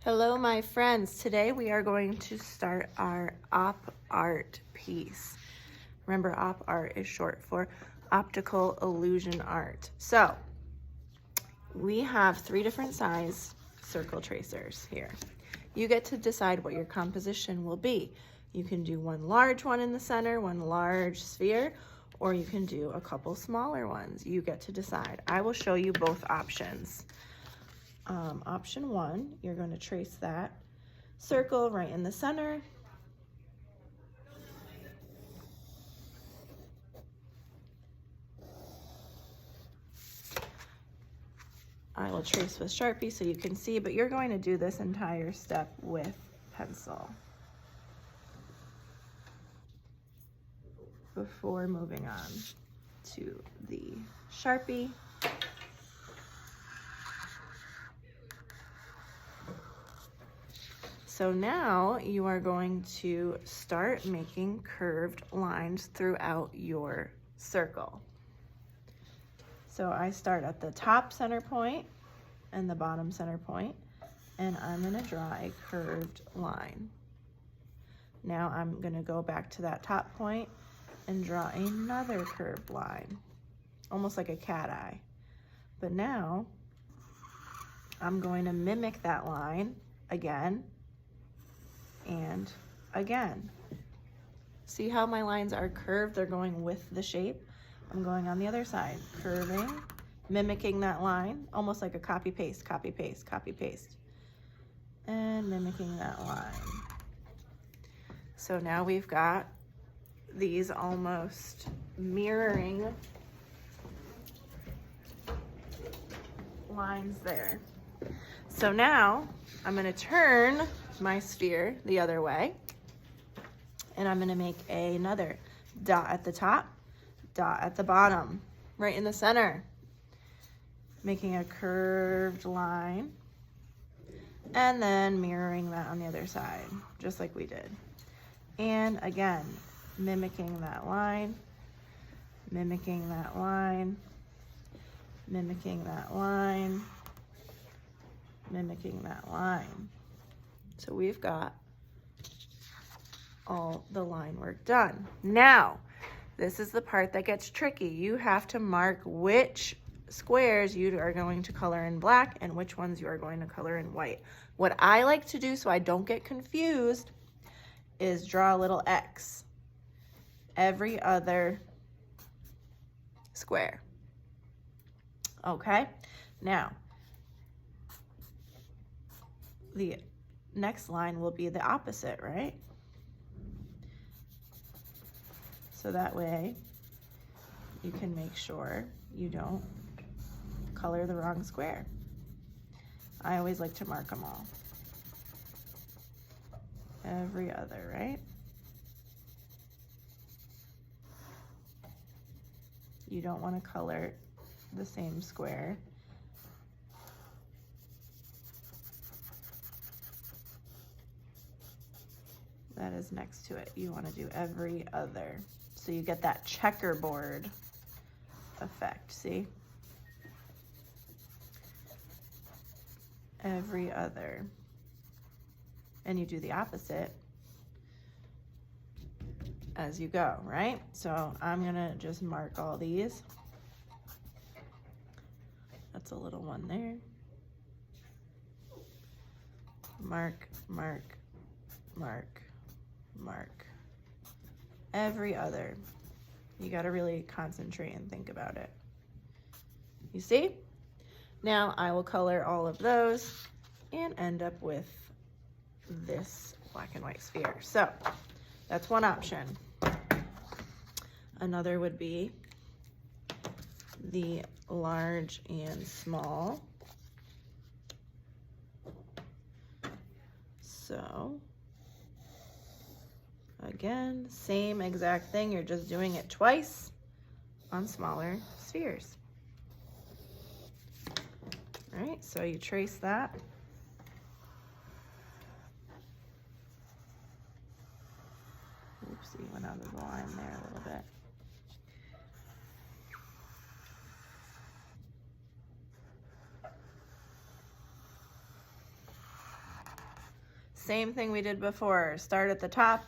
Hello, my friends. Today we are going to start our op art piece. Remember, op art is short for optical illusion art. So we have 3 different size circle tracers here. You get to decide what your composition will be. You can do one large one in the center, one large sphere, or you can do a couple smaller ones. You get to decide. I will show you both options. Option 1, you're going to trace that circle right in the center. I will trace with Sharpie so you can see, but you're going to do this entire step with pencil before moving on to the Sharpie. So now you are going to start making curved lines throughout your circle. So I start at the top center point and the bottom center point, and I'm going to draw a curved line. Now I'm going to go back to that top point and draw another curved line, almost like a cat eye. But now I'm going to mimic that line again and again. See how my lines are curved? They're going with the shape. I'm going on the other side, curving, mimicking that line, almost like a copy paste, copy paste, copy paste, and mimicking that line. So now we've got these almost mirroring lines there. So now I'm going to turn my sphere the other way, and I'm going to make another dot at the top, dot at the bottom, right in the center, making a curved line, and then mirroring that on the other side, just like we did. And again, mimicking that line, mimicking that line, mimicking that line, mimicking that line. So we've got all the line work done. Now, this is the part that gets tricky. You have to mark which squares you are going to color in black and which ones you are going to color in white. What I like to do so I don't get confused is draw a little X every other square. Okay? Now, the next line will be the opposite, right? So that way you can make sure you don't color the wrong square. I always like to mark them all. Every other, right? You don't want to color the same square. That is next to it. You want to do every other. So you get that checkerboard effect, see? Every other. And you do the opposite as you go, right? So I'm gonna just mark all these. That's a little one there. Mark, mark, mark, mark. Every other. You got to really concentrate and think about it. You see? Now I will color all of those and end up with this black and white sphere. So that's one option. Another would be the large and small. So again, same exact thing, you're just doing it twice on smaller spheres. All right, so you trace that. Oopsie, went out of the line there a little bit. Same thing we did before. Start at the top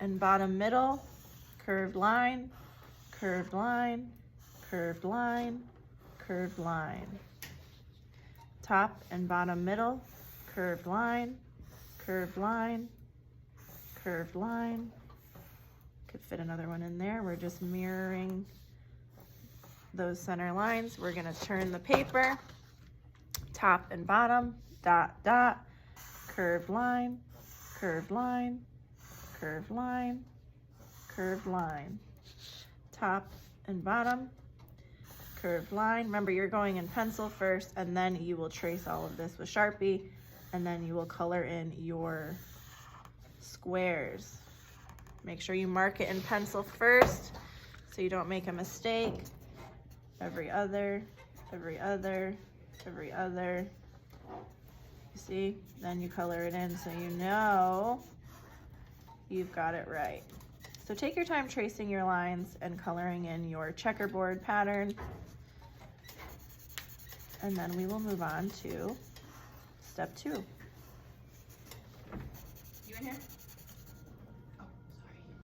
and bottom middle, curved line, curved line, curved line, curved line. Top and bottom middle, curved line, curved line, curved line. Could fit another one in there. We're just mirroring those center lines. We're gonna turn the paper, top and bottom, dot, dot, curved line, curved line, curved line, curved line. Top and bottom, curved line. Remember, you're going in pencil first, and then you will trace all of this with Sharpie, and then you will color in your squares. Make sure you mark it in pencil first so you don't make a mistake. Every other, every other, every other. You see? Then you color it in so you know you've got it right. So take your time tracing your lines and coloring in your checkerboard pattern. And then we will move on to step 2. You in here?